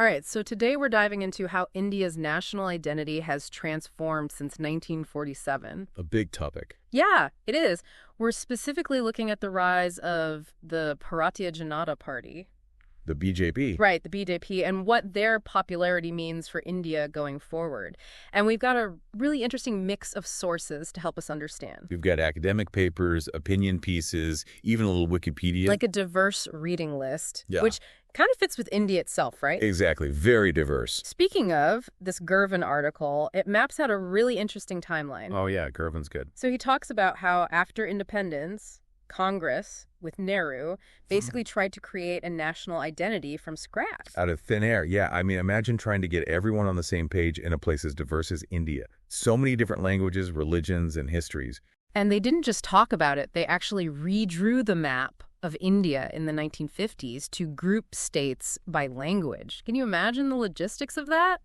All right, so today we're diving into how India's national identity has transformed since 1947. A big topic. Yeah, it is. We're specifically looking at the rise of the Bharatiya Janata Party. The BJP. Right, the BJP, and what their popularity means for India going forward. And we've got a really interesting mix of sources to help us understand. We've got academic papers, opinion pieces, even a little Wikipedia. Like a diverse reading list, Yeah. which kind of fits with India itself, right? Exactly. Very diverse. Speaking of this Girvan article, it maps out a really interesting timeline. Oh, yeah. Girvan's good. So he talks about how after independence, Congress, with Nehru, basically tried to create a national identity from scratch. Out of thin air. Yeah. I mean, imagine trying to get everyone on the same page in a place as diverse as India. So many different languages, religions, and histories. And they didn't just talk about it, they actually redrew the map of India in the 1950s to group states by language. Can you imagine the logistics of that?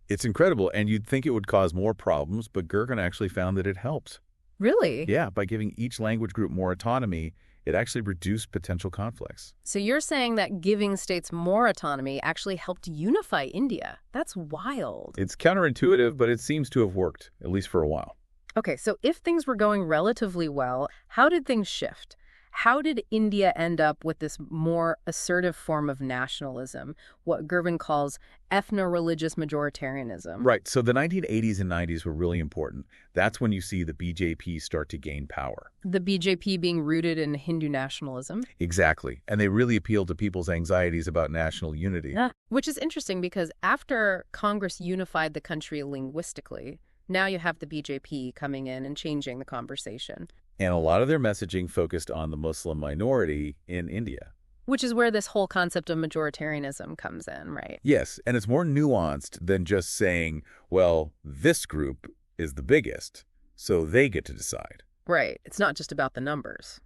It's incredible, and you'd think it would cause more problems, but Girvan actually found that it helps. Really? Yeah, by giving each language group more autonomy, it actually reduced potential conflicts. So you're saying that giving states more autonomy actually helped unify India. That's wild. It's counterintuitive, but it seems to have worked, at least for a while. Okay, so if things were going relatively well, how did things shift? How did India end up with this more assertive form of nationalism, what Girvan calls ethno-religious majoritarianism? Right, so the 1980s and 90s were really important. That's when you see the BJP start to gain power. The BJP being rooted in Hindu nationalism? Exactly, and they really appealed to people's anxieties about national unity. Yeah. Which is interesting because after Congress unified the country linguistically, now you have the BJP coming in and changing the conversation. And a lot of their messaging focused on the Muslim minority in India. Which is where this whole concept of majoritarianism comes in, right? Yes, and it's more nuanced than just saying, well, this group is the biggest, so they get to decide. Right. It's not just about the numbers.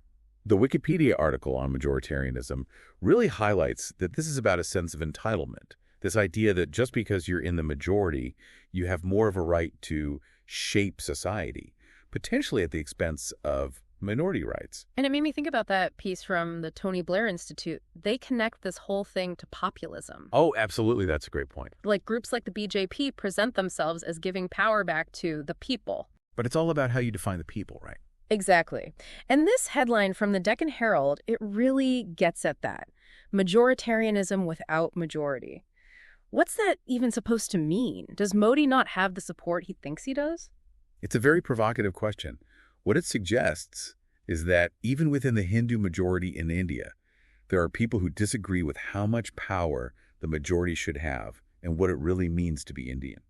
The Wikipedia article on majoritarianism really highlights that this is about a sense of entitlement, this idea that just because you're in the majority, you have more of a right to shape society, potentially at the expense of minority rights. And it made me think about that piece from the Tony Blair Institute. They connect this whole thing to populism. Oh, absolutely. That's a great point. Like groups like the BJP present themselves as giving power back to the people. But it's all about how you define the people, right? Exactly. And this headline from the Deccan Herald, it really gets at that. Majoritarianism without majority. What's that even supposed to mean? Does Modi not have the support he thinks he does? It's a very provocative question. What it suggests is that even within the Hindu majority in India, there are people who disagree with how much power the majority should have and what it really means to be Indian.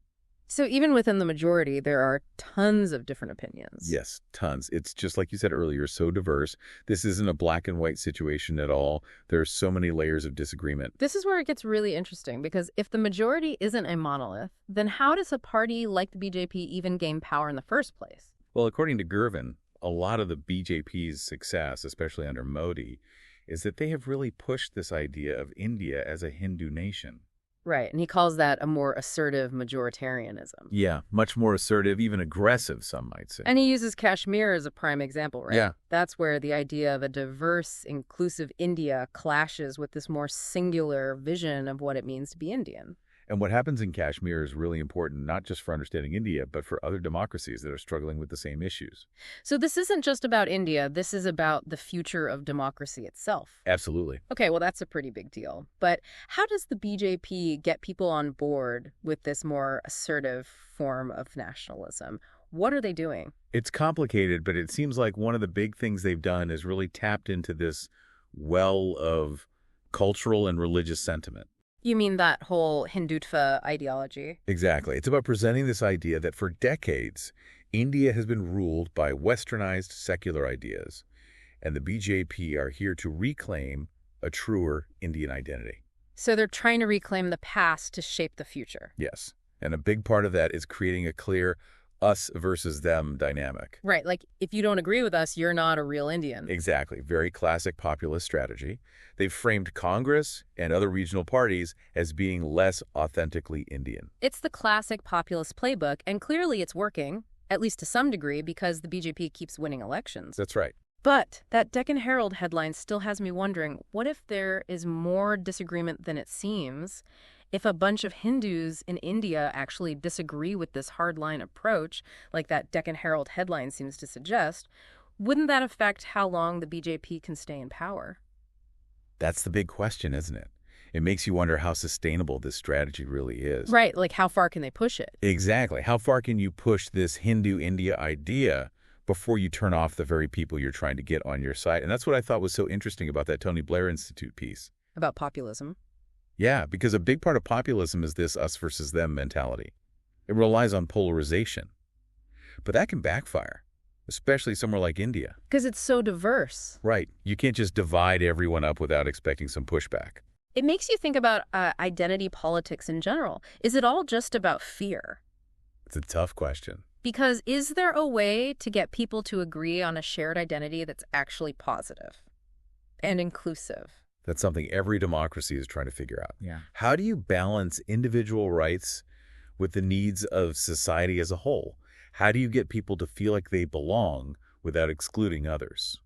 So even within the majority, there are tons of different opinions. Yes, tons. It's just like you said earlier, so diverse. This isn't a black and white situation at all. There are so many layers of disagreement. This is where it gets really interesting, because if the majority isn't a monolith, then how does a party like the BJP even gain power in the first place? Well, according to Girvan, a lot of the BJP's success, especially under Modi, is that they have really pushed this idea of India as a Hindu nation. Right, and he calls that a more assertive majoritarianism. Yeah, much more assertive, even aggressive, some might say. And he uses Kashmir as a prime example, right? Yeah. That's where the idea of a diverse, inclusive India clashes with this more singular vision of what it means to be Indian. And what happens in Kashmir is really important, not just for understanding India, but for other democracies that are struggling with the same issues. So this isn't just about India. This is about the future of democracy itself. Absolutely. Okay, well, that's a pretty big deal. But how does the BJP get people on board with this more assertive form of nationalism? What are they doing? It's complicated, but it seems like one of the big things they've done is really tapped into this well of cultural and religious sentiment. You mean that whole Hindutva ideology? Exactly. It's about presenting this idea that for decades, India has been ruled by westernized secular ideas, and the BJP are here to reclaim a truer Indian identity. So they're trying to reclaim the past to shape the future. Yes. And a big part of that is creating a clear us versus them dynamic. Right, like if you don't agree with us, you're not a real Indian. Exactly. Very classic populist strategy. They've framed Congress and other regional parties as being less authentically Indian. It's the classic populist playbook, and clearly it's working, at least to some degree, because the BJP keeps winning elections. That's right. But that Deccan Herald headline still has me wondering, what if there is more disagreement than it seems? if a bunch of Hindus in India actually disagree with this hardline approach, like that Deccan Herald headline seems to suggest, wouldn't that affect how long the BJP can stay in power? That's the big question, isn't it? It makes you wonder how sustainable this strategy really is. Right, like how far can they push it? Exactly. How far can you push this Hindu India idea before you turn off the very people you're trying to get on your side? And that's what I thought was so interesting about that Tony Blair Institute piece. About populism? Yeah, because a big part of populism is this us versus them mentality. It relies on polarization. But that can backfire, especially somewhere like India. Because it's so diverse. Right. You can't just divide everyone up without expecting some pushback. It makes you think about identity politics in general. Is it all just about fear? It's a tough question. Because is there a way to get people to agree on a shared identity that's actually positive and inclusive? That's something every democracy is trying to figure out. Yeah. How do you balance individual rights with the needs of society as a whole? How do you get people to feel like they belong without excluding others?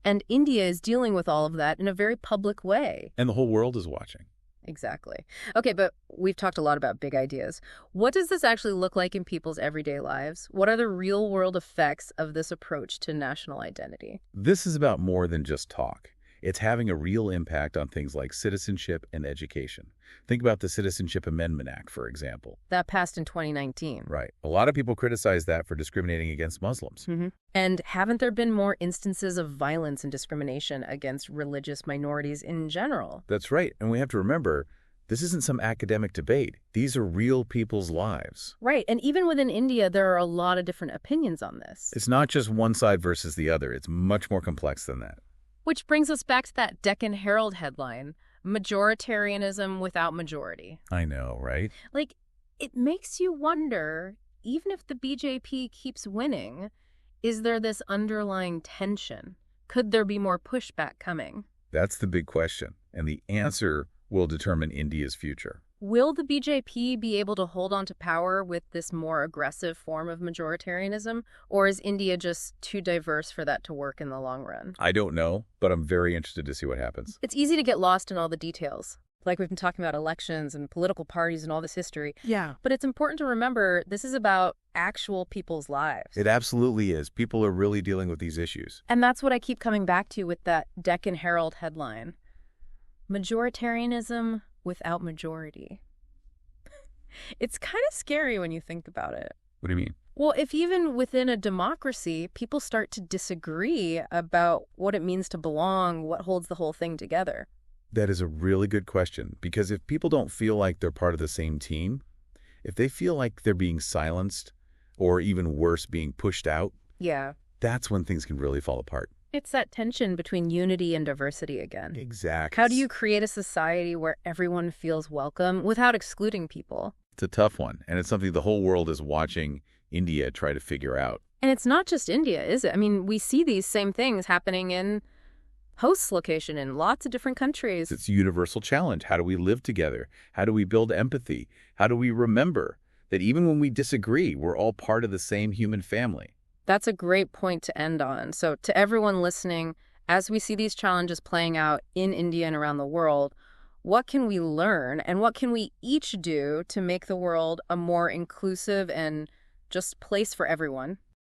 And India is dealing with all of that in a very public way. And the whole world is watching. Exactly. Okay, but we've talked a lot about big ideas. What does this actually look like in people's everyday lives? What are the real-world effects of this approach to national identity? This is about more than just talk. It's having a real impact on things like citizenship and education. Think about the Citizenship Amendment Act, for example. That passed in 2019. Right. A lot of people criticize that for discriminating against Muslims. And haven't there been more instances of violence and discrimination against religious minorities in general? That's right. And we have to remember, this isn't some academic debate. These are real people's lives. Right. And even within India, there are a lot of different opinions on this. It's not just one side versus the other. It's much more complex than that. Which brings us back to that Deccan Herald headline, Majoritarianism without majority. I know, right? Like, it makes you wonder, even if the BJP keeps winning, is there this underlying tension? Could there be more pushback coming? That's the big question. And the answer will determine India's future. Will the BJP be able to hold on to power with this more aggressive form of majoritarianism? Or is India just too diverse for that to work in the long run? I don't know, but I'm very interested to see what happens. It's easy to get lost in all the details. Like we've been talking about elections and political parties and all this history. Yeah. But it's important to remember this is about actual people's lives. It absolutely is. People are really dealing with these issues. And that's what I keep coming back to with that Deccan Herald headline. Majoritarianism without majority. It's kind of scary when you think about it. What do you mean? Well, if even within a democracy, people start to disagree about what it means to belong, what holds the whole thing together. That is a really good question, because if people don't feel like they're part of the same team, if they feel like they're being silenced, or even worse, being pushed out, Yeah. that's when things can really fall apart. It's that tension between unity and diversity again. Exactly. How do you create a society where everyone feels welcome without excluding people? It's a tough one, and it's something the whole world is watching India try to figure out. And it's not just India, is it? I mean, we see these same things happening in host location in lots of different countries. It's a universal challenge. How do we live together? How do we build empathy? How do we remember that even when we disagree, we're all part of the same human family? That's a great point to end on. So to everyone listening, as we see these challenges playing out in India and around the world, what can we learn and what can we each do to make the world a more inclusive and just place for everyone?